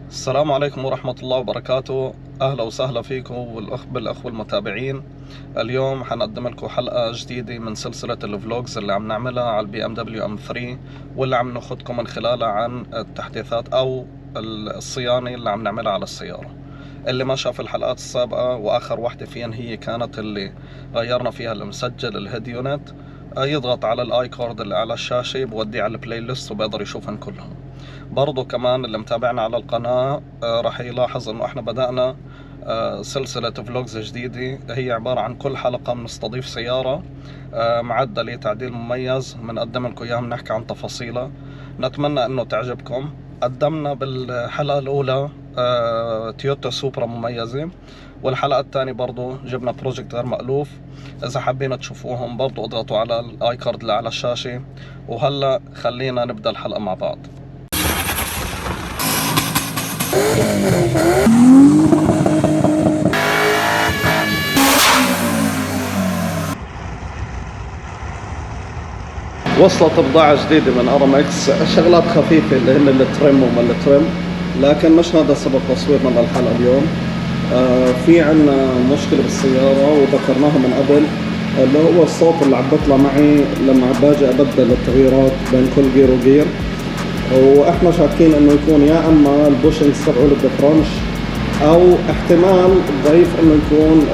السلام عليكم ورحمة الله وبركاته. أهلا وسهلا فيكم بالأخوة المتابعين. اليوم حنقدم لكم حلقة جديدة من سلسلة الفلوجز اللي عم نعملها على البي ام دبليو ام 3، واللي عم ناخدكم من خلالها عن التحديثات أو الصيانة اللي عم نعملها على السيارة. اللي ما شاف الحلقات السابقة وآخر واحدة فيهن هي كانت اللي غيرنا فيها المسجل الهيد يونت، يضغط على الاي كورد اللي على الشاشة بوديه على البلاي ليست وبيقدر يشوفهم كلهم. برضو كمان اللي متابعنا على القناة راح يلاحظ انه احنا بدأنا سلسلة فلوجز جديدة، هي عبارة عن كل حلقة بنستضيف سيارة معدلة تعديل مميز، بنقدم لكم اياها، بنحكي عن تفاصيلها. نتمنى انه تعجبكم. قدمنا بالحلقة الاولى تويوتا سوبرا مميزة، والحلقة الثانية برضو جبنا بروجكت غير مألوف. اذا حابين تشوفوهم برضو اضغطوا على الاي كارد اللي على الشاشة. وهلا خلينا نبدأ الحلقة مع بعض. وصلت بضاعة جديدة من ارامكس، شغلات خفيفة اللي هن الترم وما الترم، لكن مش هذا سبب تصويرنا للحلقة اليوم. في عنا مشكلة بالسيارة وذكرناها من قبل، اللي هو الصوت اللي عم بيطلع معي لما باجي ابدل التغييرات بين كل جير وجير. واحنا شاكين انه يكون يا اما البوشنجز تبعوا الدفرنش، او احتمال ضعيف انه يكون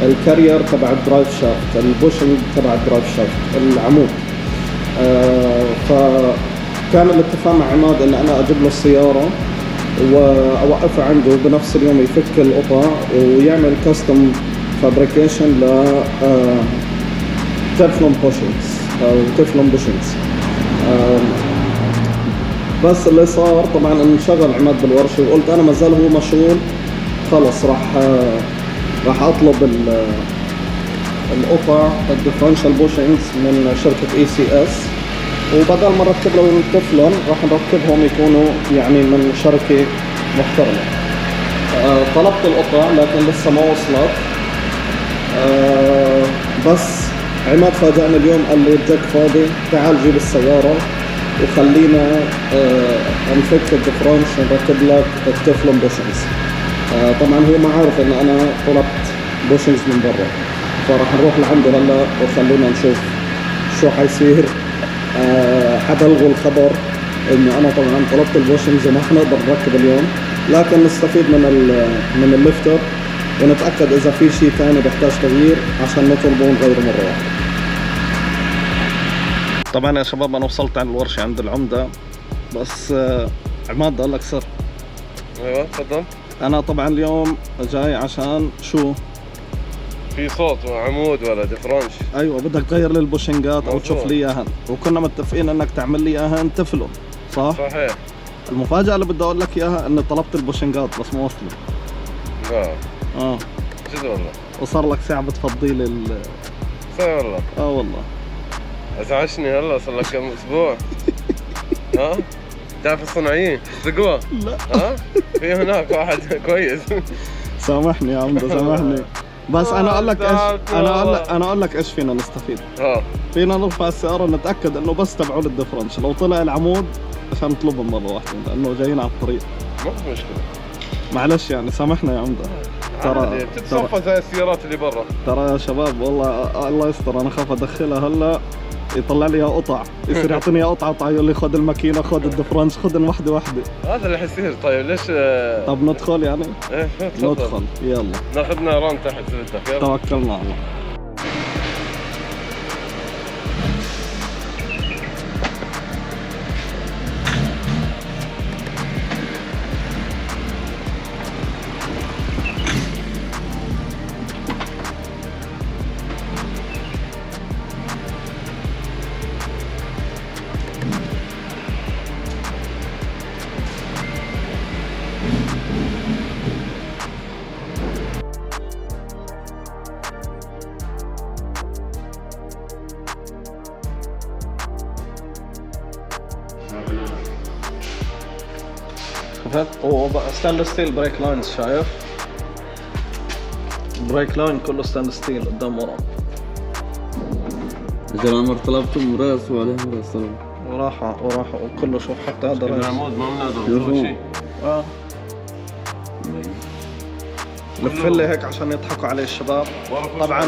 الكارير تبع الدرايف شافت، البوشنج تبع الدرايف شافت، العمود. فكان الاتفاق مع عماد ان انا اجيب له السيارة واوقفها عنده بنفس اليوم، يفك القطع ويعمل كاستم فابريكيشن ل تeflon بوشنجز او تeflon بوشنجز. بس اللي صار طبعا انشغل عماد بالورشة، وقلت انا ما زال هو مشغول، خلص راح اطلب القطع الديفرنشال بوشنجز من شركة ECS، وبدل ما نركب لهم التفلون راح نركبهم يكونوا يعني من شركة محترمة. طلبت القطع لكن لسه ما وصلت. بس عماد فاجأني اليوم، قال لي الجاك فاضي، تعال جيب السيارة وخلينا نفك الدفرنش ونركب لك التفلون بوشنجز. طبعا هو ما عارف ان انا طلبت بوشنجز من برا، فراح نروح لعنده هلا وخلينا نشوف شو حيصير. حبلغوا الخبر انه انا طبعا طلبت البوشنجز وما حنقدر نركب اليوم، لكن نستفيد من الليفتر ونتاكد اذا في شيء ثاني بيحتاج تغيير عشان نطلبه ونغيره مره واحده. طبعا يا شباب انا وصلت على الورشه عند العمده، بس عماد قال لك سر. ايوه تفضل. انا طبعا اليوم جاي عشان شو؟ في صوت وعمود ولا ديفرنش. ايوه بدك تغير لي البوشنجات او تشوف لي اياهن، وكنا متفقين انك تعمل لي اياهن تفلون، صح؟ صحيح. المفاجأة اللي بدي اقول لك اياها اني طلبت البوشنجات بس ما وصلوا. لا جد والله. وصار لك ساعة بتفضي لي صحيح والله. والله ازعجني هلا، صار لك كم اسبوع. ها تعرف الصناعيين زقوه؟ لا. ها في هناك واحد كويس. سامحني يا عمده سامحني، بس انا اقول لك ايش، انا اقول لك ايش فينا نستفيد. فينا نرفع السيارة ونتأكد انه بس تبعوا الدفرنش، لو طلع العمود عشان نطلبهم مرة واحدة لانه جايين على الطريق. ما في مشكلة، معلش يعني سامحنا يا عمده. ترى تتصفى زي السيارات اللي برا. ترى يا شباب والله الله يستر، انا خاف ادخلها هلا يطلع لي قطع، يصير يعطيني قطعة يقول لي خذ الماكينة خذ الدفرنش خذ واحدة. هذا اللي حيصير. طيب ليش؟ طب ندخل يعني؟ ايه ندخل، يلا ناخذنا ران تحت سلتك. يلا توكلنا على الله. هو ستانلس ستيل بريك لاينز، شايف؟ بريك لاين كله ستانلس ستيل قدام ورا. العمر طلبتهم راس وعليهم راس طلب وراحة وكله. شوف حتى هذا العمود ما بنقدر نسوي شيء. لفلي هيك عشان يضحكوا عليه الشباب. طبعا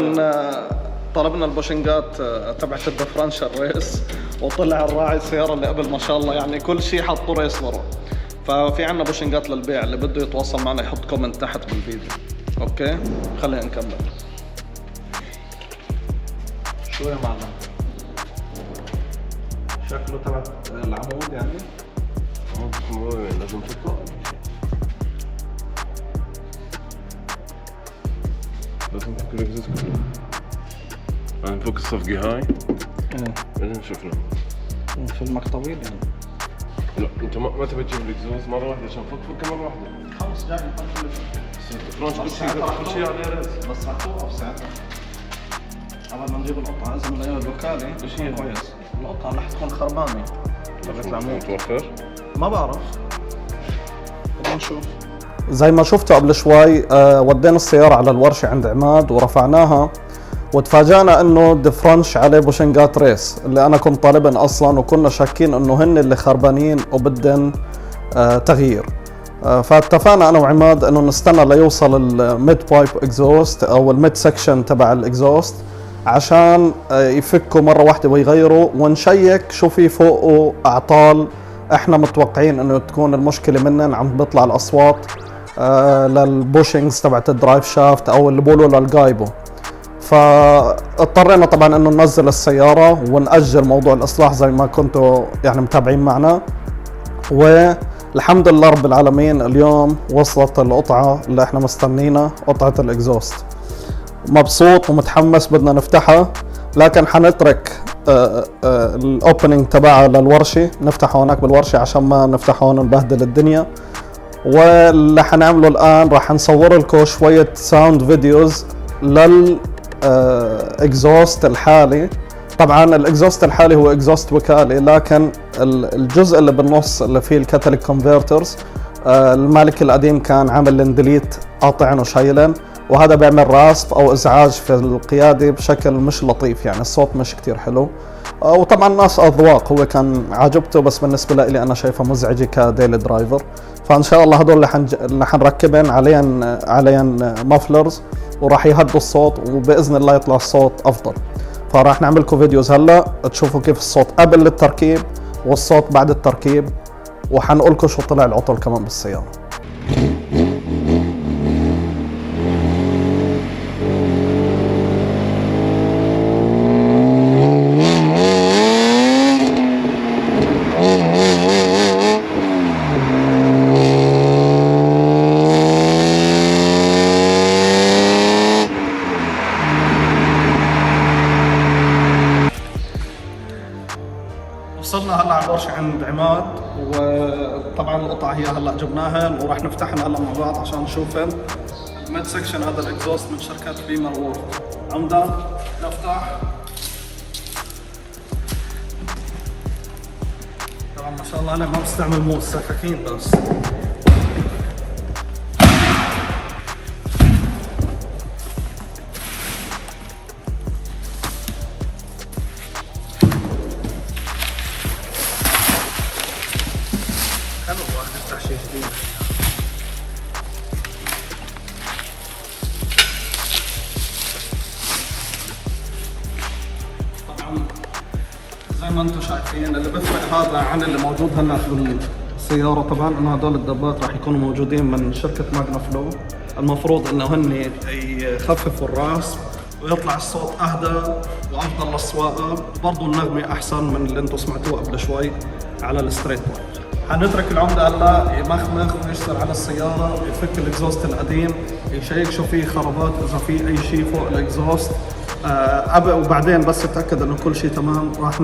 طلبنا البوشنجات تبعت الدفرنشال ريس، وطلع الراعي السيارة اللي قبل ما شاء الله يعني كل شيء حطوا ريس ورا. ففي عنا بوشنجات للبيع، اللي بده يتواصل معنا يحط كومنت تحت بالفيديو. اوكي خلينا نكمل. شو يا معلم؟ شكله تبع العمود يعني؟ لازم تطلع. لازم تفك الاكزوز كله. نفك الصفقة هاي. بعدين شفنا. فيلمك طويل يعني. لا انت ما تبي تجيب الاكزوز مرة واحدة عشان فكه مرة واحدة. خلص جاي نفك كل شيء عليه رز. بس رح توقف ساعتها. قبل ما نجيب القطعة لازم نلاقيها الوكالة. ايش هي كويس؟ القطعة رح تكون خربانة. متوفر؟ ما بعرف. بدنا نشوف. زي ما شفتوا قبل شوي ودينا السيارة على الورشة عند عماد ورفعناها، وتفاجأنا انه دفرنش عليه بوشنجات ريس اللي انا كنت طالبن اصلا، وكنا شاكين انه هن اللي خربانين وبدن تغيير. فاتفقنا انا وعماد انه نستنى ليوصل الميد بايب اكزوست او الميد سكشن تبع الاكزوست عشان يفكوا مرة واحدة ويغيروا، ونشيك شو في فوقه اعطال احنا متوقعين انه تكون المشكلة منن عم بيطلع الاصوات للبوشنجز تبعت الدرايف شافت او اللي بقولوا للجايبو. فاضطرينا طبعا انه ننزل السيارة ونأجل موضوع الاصلاح زي ما كنتوا يعني متابعين معنا، والحمد لله رب العالمين اليوم وصلت القطعة اللي احنا مستنينا، قطعة الاكزوست. مبسوط ومتحمس بدنا نفتحها، لكن حنترك الاوبننج تبعها للورشة، نفتحها هناك بالورشة عشان ما نفتحها هون نبهدل الدنيا. واللي حنعمله الان راح نصور لكم شوية ساوند فيديوز للاكزوست الحالي. طبعا الاكزوست الحالي هو اكزوست وكالي، لكن الجزء اللي بالنص اللي فيه الكاتاليك كونفرترز المالك القديم كان عامل اندليت قاطعن وشايلن، وهذا بيعمل راسب او ازعاج في القيادة بشكل مش لطيف، يعني الصوت مش كتير حلو. وطبعا الناس اذواق، هو كان عجبته بس بالنسبة لي انا شايفه مزعجة كديلي درايفر. فان شاء الله هدول اللي حنركبن عليهم مافلرز وراح يهدوا الصوت، وباذن الله يطلع الصوت افضل. فراح نعمل لكم فيديوز هلا تشوفوا كيف الصوت قبل التركيب والصوت بعد التركيب، وحنقول لكم شو طلع العطل كمان بالسيارة. وصلنا هلا على الورشة عند عماد، وطبعا القطعة هي هلا جبناها وراح نفتحها هلا مع بعض عشان نشوف الميد سكشن. هذا الاكزوست من شركة بيمر وورد. عمدة نفتح. طبعا ما شاء الله انا ما بستعمل موس، سكاكين بس. زي ما انتم شايفين اللي بيفرق هذا عن اللي موجود هلا بالسياره طبعا انه هدول الدبات راح يكونوا موجودين من شركه ماجنا فلو. المفروض انه هن يخففوا الراس ويطلع الصوت اهدى وافضل للسواقه، وبرضه النغمه احسن من اللي انتم سمعتوه قبل شوي على الستريت بايب. حنترك العمده هلا يمخمخ ويشتغل على السياره، يفك الاكزوست القديم، يشيك شو في خرابات اذا في اي شيء فوق الاكزوست. وبعدين بس يتاكد انه كل شيء تمام راح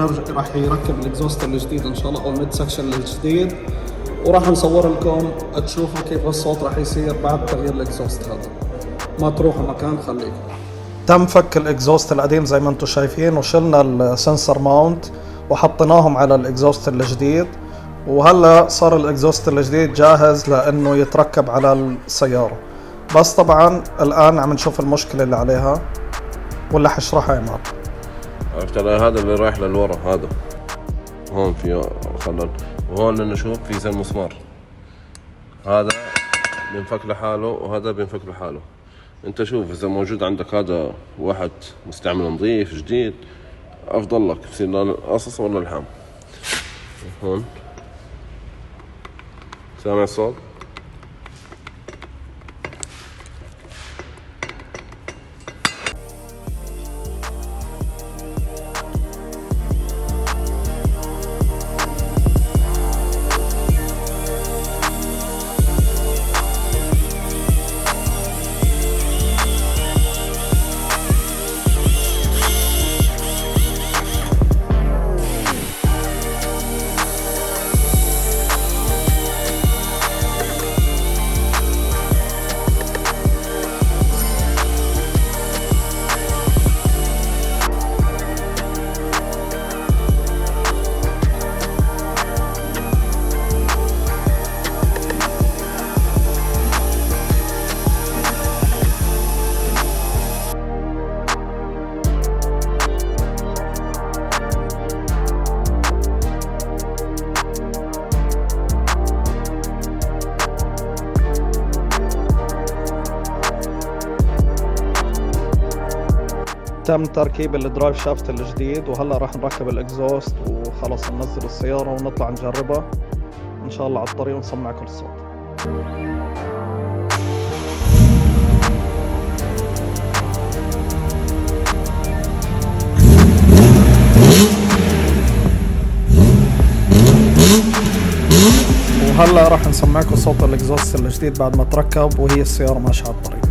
يركب الاكزوست الجديد ان شاء الله او الميد سكشن الجديد، وراح نصور لكم تشوفوا كيف الصوت راح يصير بعد تغيير الاكزوست هذا. ما تروحوا مكان، خليكم. تم فك الاكزوست القديم زي ما انتم شايفين، وشلنا السنسر ماونت وحطيناهم على الاكزوست الجديد، وهلا صار الاكزوست الجديد جاهز لانه يتركب على السياره. بس طبعا الان عم نشوف المشكله اللي عليها ولا حشرحها يا عماد. عرفت علي؟ هذا اللي رايح للورا، هذا هون في خلل، وهون لنا شوف في زي المسمار، هذا بينفك لحاله وهذا بينفك لحاله. انت شوف اذا موجود عندك هذا واحد مستعمل نظيف جديد افضل لك، بصير القصص ولا الحام. هون سامع الصوت؟ تم تركيب الدرايف شافت الجديد، وهلا راح نركب الاكزوست وخلص ننزل السيارة ونطلع نجربها ان شاء الله على الطريق ونسمع كل صوت. وهلا راح نسمعكم صوت الاكزوست الجديد بعد ما تركب وهي السيارة ماشية على الطريق.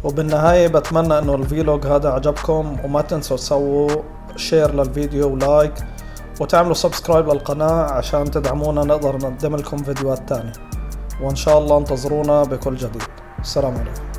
وبالنهاية بتمنى انه الفيلوج هذا عجبكم، وما تنسوا تسووا شير للفيديو ولايك وتعملوا سبسكرايب للقناة عشان تدعمونا نقدر نقدم لكم فيديوهات تانية، وان شاء الله انتظرونا بكل جديد. السلام عليكم.